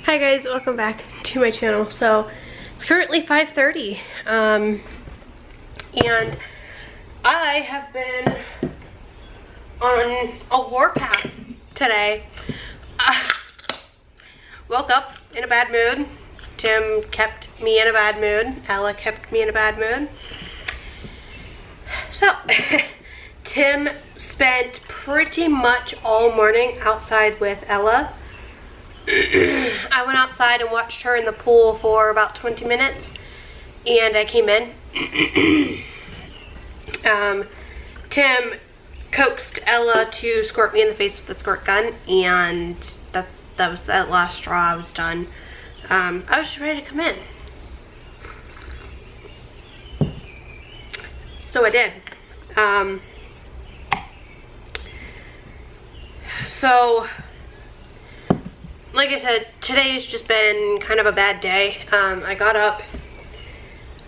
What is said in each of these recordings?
Hi guys, welcome back to my channel. So it's currently 5:30 and I have been on a warpath today. Woke up in a bad mood. Tim kept me in a bad mood. Ella kept me in a bad mood. So Tim spent pretty much all morning outside with Ella. I went outside and watched her in the pool for about 20 minutes and I came in. Tim coaxed Ella to squirt me in the face with the squirt gun, and that was that last straw. I was done. I was just ready to come in. So I did. So like I said, today's just been kind of a bad day. I got up,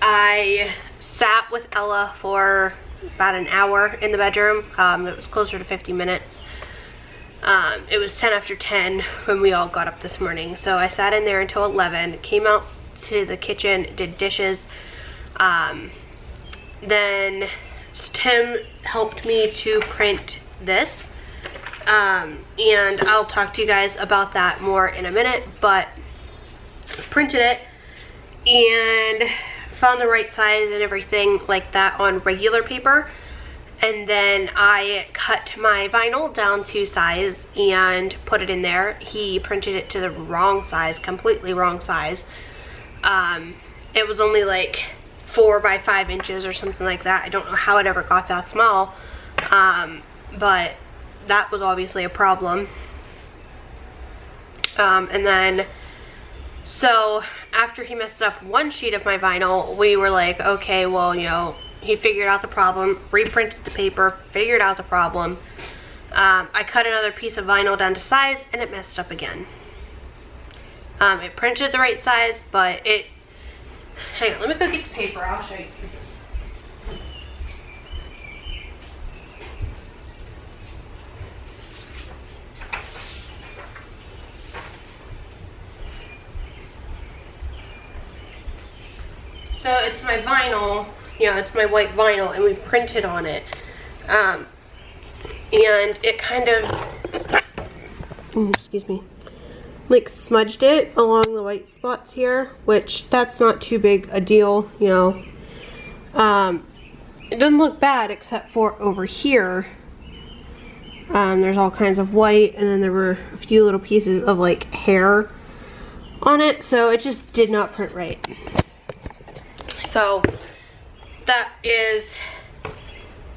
I sat with Ella for about an hour in the bedroom. It was closer to 50 minutes. It was 10 after 10 when we all got up this morning. So I sat in there until 11, came out to the kitchen, did dishes. Then Tim helped me to print this. And I'll talk to you guys about that more in a minute, but printed it and found the right size and everything like that on regular paper, and then I cut my vinyl down to size and put it in there. He printed it to the wrong size, completely wrong size. It was only like 4 by 5 inches or something like that. I don't know how it ever got that small, but that was obviously a problem. And then, so after he messed up one sheet of my vinyl, we were like, okay, well, you know, he figured out the problem, reprinted the paper, figured out the problem. I cut another piece of vinyl down to size and it messed up again. It printed the right size, but it, hang on, let me go get the paper, I'll show you this. So it's my vinyl, you know, it's my white vinyl, and we printed on it. And it kind of, excuse me, like smudged it along the white spots here, which that's not too big a deal, you know. It doesn't look bad except for over here. There's all kinds of white, and then there were a few little pieces of like hair on it, so it just did not print right. So that is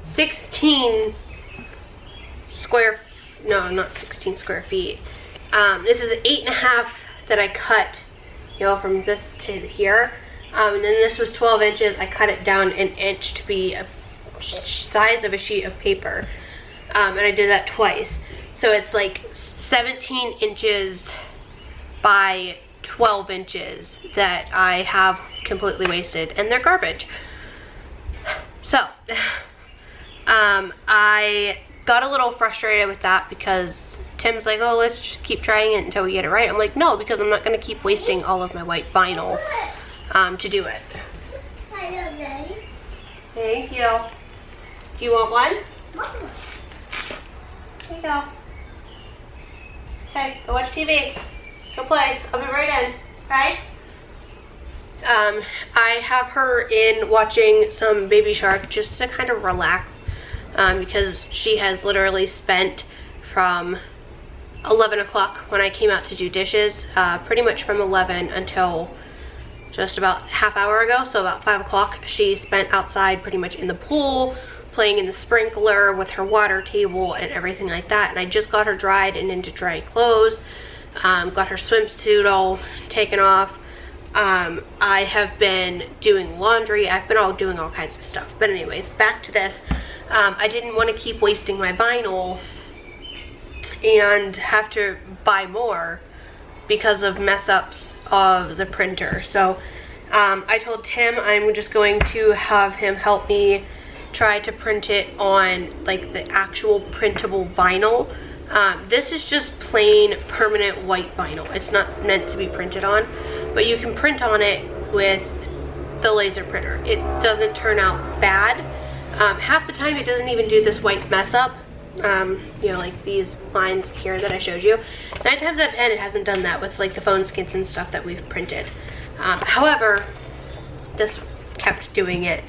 16 square, no, not 16 square feet. This is 8.5 that I cut, you know, from this to here. And then this was 12 inches. I cut it down an inch to be a size of a sheet of paper. And I did that twice. So it's like 17 inches by 12 inches that I have completely wasted, and they're garbage. So I got a little frustrated with that because Tim's like, oh, let's just keep trying it until we get it right. I'm like, no, because I'm not going to keep wasting all of my white vinyl to do it. Thank you. Do you want one? Here you go. Okay, go watch TV. Go play. I'll be right in. Okay? I have her in watching some Baby Shark just to kind of relax, because she has literally spent from 11 o'clock when I came out to do dishes, pretty much from 11 until just about half hour ago, so about 5 o'clock, she spent outside pretty much in the pool, playing in the sprinkler with her water table and everything like that, and I just got her dried and into dry clothes. Got her swimsuit all taken off. I have been doing laundry. I've been doing all kinds of stuff. But anyways, back to this. I didn't want to keep wasting my vinyl and have to buy more because of mess ups of the printer. So I told Tim I'm just going to have him help me try to print it on like the actual printable vinyl This is just plain permanent white vinyl. It's not meant to be printed on, but you can print on it with the laser printer. It doesn't turn out bad. Half the time it doesn't even do this white mess up. You know, like these lines here that I showed you. 9 times out of 10 it hasn't done that with like the phone skins and stuff that we've printed. However, this kept doing it.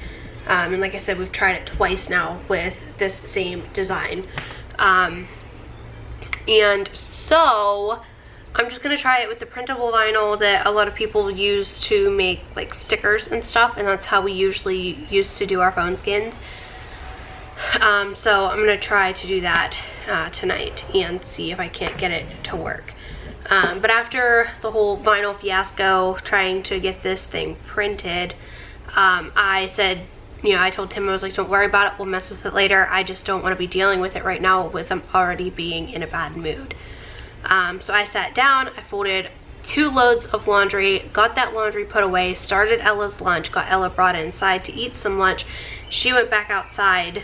And like I said, we've tried it twice now with this same design. And so I'm just gonna try it with the printable vinyl that a lot of people use to make like stickers and stuff, and that's how we usually used to do our phone skins. So I'm gonna try to do that tonight and see if I can't get it to work. But after the whole vinyl fiasco trying to get this thing printed, I said, you know, I told Tim, I was like, don't worry about it, we'll mess with it later. I just don't want to be dealing with it right now with I'm already being in a bad mood. So I sat down, I folded 2 loads of laundry, got that laundry put away, started Ella's lunch, got Ella brought inside to eat some lunch. She went back outside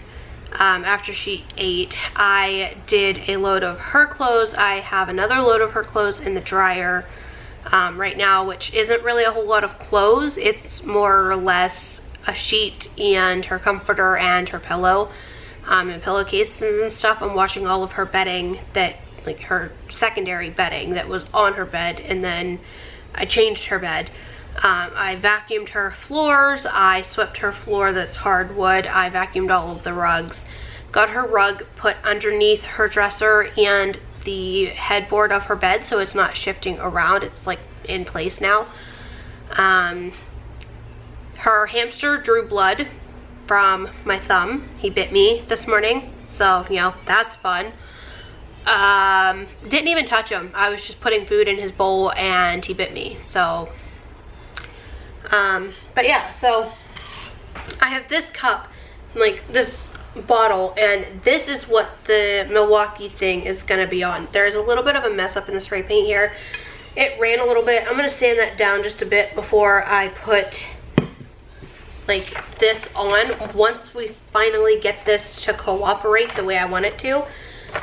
after she ate. I did a load of her clothes. I have another load of her clothes in the dryer right now, which isn't really a whole lot of clothes. It's more or less a sheet and her comforter and her pillow and pillowcases and stuff. I'm washing all of her bedding, that like her secondary bedding that was on her bed, and then I changed her bed. I vacuumed her floors, I swept her floor that's hardwood, I vacuumed all of the rugs, got her rug put underneath her dresser and the headboard of her bed so it's not shifting around, it's like in place now. Her hamster drew blood from my thumb. He bit me this morning, so you know, that's fun. Didn't even touch him. I was just putting food in his bowl and he bit me, so but yeah, so I have this cup, like this bottle, and this is what the Milwaukee thing is gonna be on. There's a little bit of a mess up in the spray paint here. It ran a little bit. I'm gonna sand that down just a bit before I put like this on, once we finally get this to cooperate the way I want it to.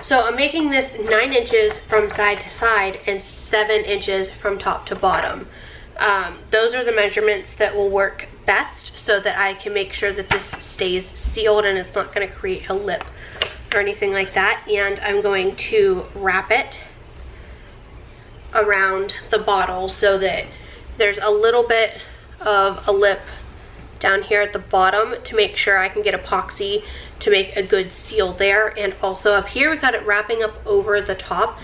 So I'm making this 9 inches from side to side and 7 inches from top to bottom. Those are the measurements that will work best so that I can make sure that this stays sealed and it's not going to create a lip or anything like that. And I'm going to wrap it around the bottle so that there's a little bit of a lip down here at the bottom to make sure I can get epoxy to make a good seal there, and also up here without it wrapping up over the top.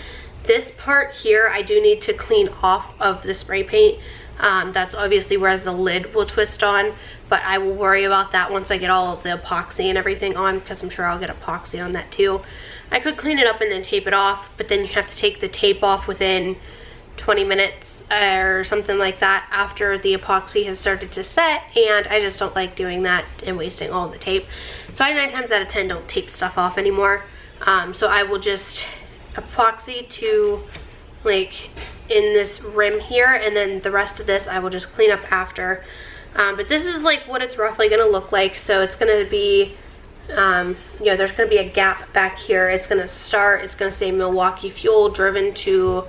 This part here I do need to clean off of the spray paint. That's obviously where the lid will twist on, but I will worry about that once I get all of the epoxy and everything on, because I'm sure I'll get epoxy on that too. I could clean it up and then tape it off, but then you have to take the tape off within 20 minutes or something like that after the epoxy has started to set, and I just don't like doing that and wasting all the tape. So I 9 times out of 10 don't tape stuff off anymore. So I will just epoxy to like in this rim here, and then the rest of this I will just clean up after. But this is like what it's roughly gonna look like. So it's gonna be you know, there's gonna be a gap back here. It's gonna start, it's gonna say Milwaukee Fuel, driven to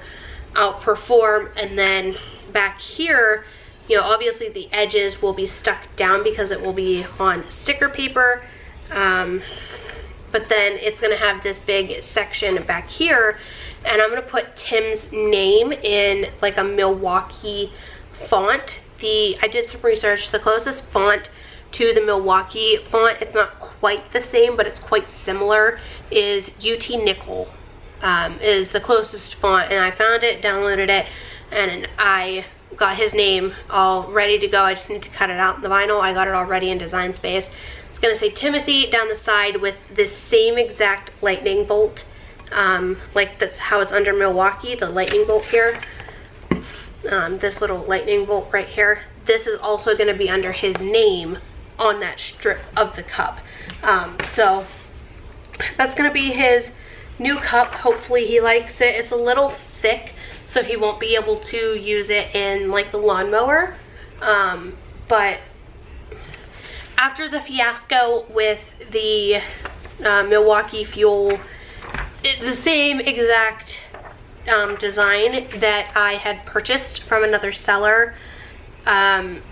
outperform, and then back here, you know, obviously the edges will be stuck down because it will be on sticker paper, but then it's gonna have this big section back here, and I'm gonna put Tim's name in like a Milwaukee font. I did some research. The closest font to the Milwaukee font, it's not quite the same, but it's quite similar, is UT Nickel. Is the closest font, and I found it, downloaded it, and I got his name all ready to go. I just need to cut it out in the vinyl. I got it already in Design Space. It's gonna say Timothy down the side with this same exact lightning bolt, like that's how it's under Milwaukee, the lightning bolt here. This little lightning bolt right here. This is also gonna be under his name on that strip of the cup. So that's gonna be his new cup. Hopefully he likes it. It's a little thick, so he won't be able to use it in like the lawnmower. But after the fiasco with the Milwaukee Fuel the same exact design that I had purchased from another seller, and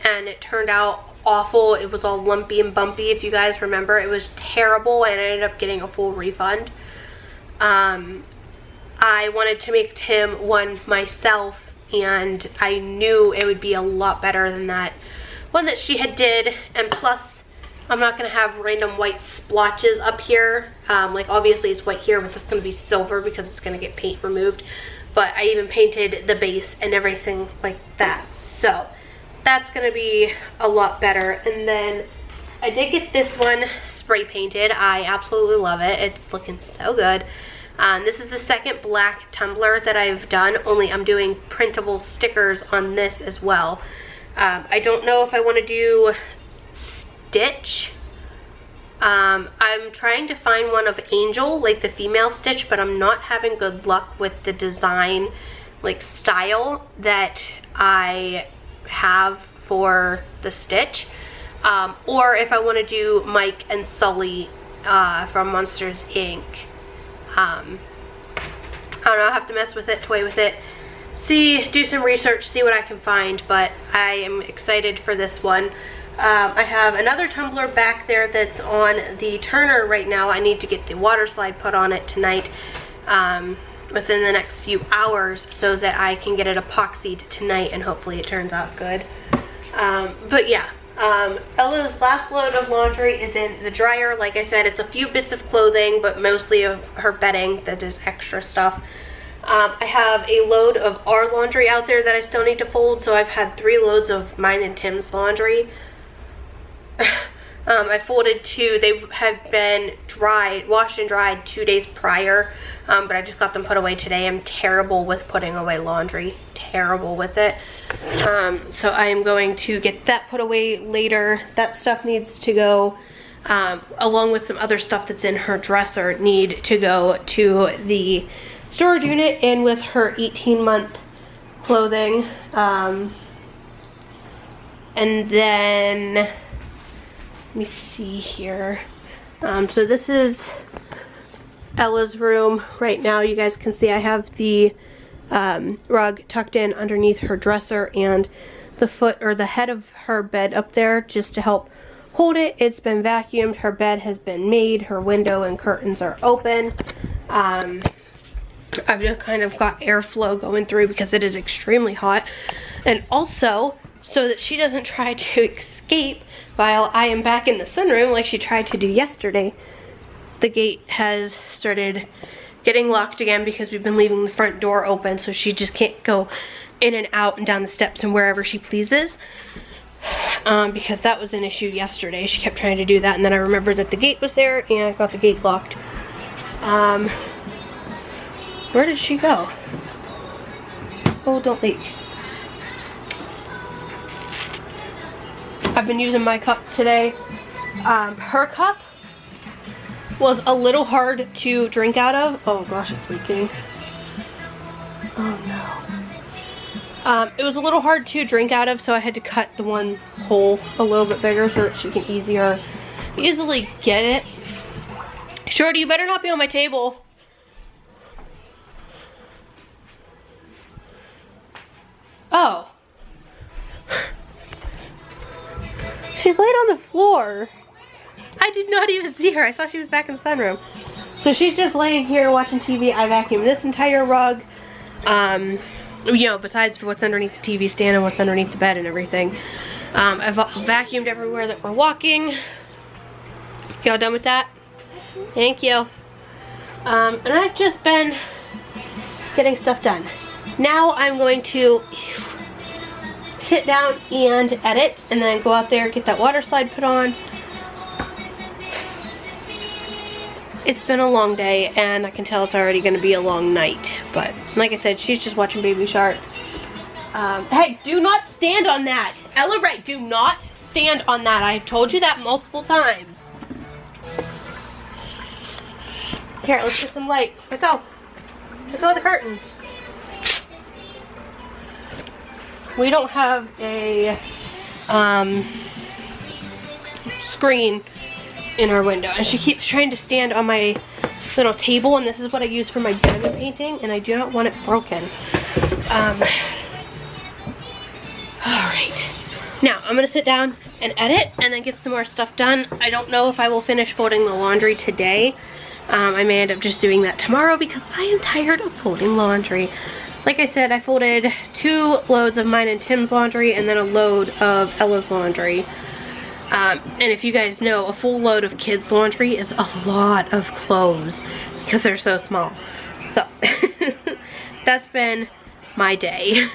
it turned out awful. It was all lumpy and bumpy, if you guys remember. It was terrible, and I ended up getting a full refund. I wanted to make Tim one myself, and I knew it would be a lot better than that one that she had did. And plus, I'm not going to have random white splotches up here. Like, obviously it's white here, but it's going to be silver because it's going to get paint removed. But I even painted the base and everything like that. So that's going to be a lot better. And then I did get this one spray painted. I absolutely love it. It's looking so good. This is the second black tumbler that I've done, only I'm doing printable stickers on this as well. I don't know if I want to do Stitch. I'm trying to find one of Angel, like the female Stitch, but I'm not having good luck with the design, like style that I have for the Stitch. Or if I want to do Mike and Sully from Monsters Inc. I don't know, I'll have to mess with it, toy with it, do some research, see what I can find, but I am excited for this one. I have another tumbler back there that's on the turner right now. I need to get the water slide put on it tonight, within the next few hours, so that I can get it epoxied tonight and hopefully it turns out good. But yeah. Ella's last load of laundry is in the dryer. Like I said, it's a few bits of clothing, but mostly of her bedding that is extra stuff. I have a load of our laundry out there that I still need to fold, so I've had 3 loads of mine and Tim's laundry. I folded 2. They have been washed and dried 2 days prior, but I just got them put away today. I'm terrible with putting away laundry. Terrible with it. So I am going to get that put away later. That stuff needs to go, along with some other stuff that's in her dresser, need to go to the storage unit in with her 18-month clothing. And then, let me see here. So this is Ella's room right now. You guys can see I have the rug tucked in underneath her dresser and the head of her bed up there just to help hold it. It's been vacuumed. Her bed has been made. Her window and curtains are open. I've just kind of got airflow going through because it is extremely hot. And also, so that she doesn't try to escape while I am back in the sunroom like she tried to do yesterday, the gate has started getting locked again because we've been leaving the front door open, so she just can't go in and out and down the steps and wherever she pleases. Because that was an issue yesterday. She kept trying to do that, and then I remembered that the gate was there and I got the gate locked. Where did she go? Oh, don't leak. I've been using my cup today. Her cup was a little hard to drink out of. Oh gosh, it's leaking. Oh no. It was a little hard to drink out of, so I had to cut the one hole a little bit bigger so that she can easily get it. Shorty, you better not be on my table. Oh. She's laid on the floor. I did not even see her. I thought she was back in the sunroom. So she's just laying here watching TV. I vacuumed this entire rug. You know, besides what's underneath the TV stand and what's underneath the bed and everything. I've vacuumed everywhere that we're walking. Y'all done with that? Thank you. And I've just been getting stuff done. Now I'm going to sit down and edit, and then go out there, get that water slide put on. It's been a long day, and I can tell it's already going to be a long night. But like I said, she's just watching Baby Shark. Hey, do not stand on that. Ella, right, do not stand on that. I've told you that multiple times. Here, let's get some light. Let go. Let go of the curtains. We don't have a screen in our window, and she keeps trying to stand on my little table, and this is what I use for my diamond painting, and I do not want it broken. Alright. Now, I'm gonna sit down and edit and then get some more stuff done. I don't know if I will finish folding the laundry today. I may end up just doing that tomorrow because I am tired of folding laundry. Like I said, I folded 2 loads of mine and Tim's laundry and then a load of Ella's laundry. And if you guys know, a full load of kids' laundry is a lot of clothes because they're so small. So, that's been my day.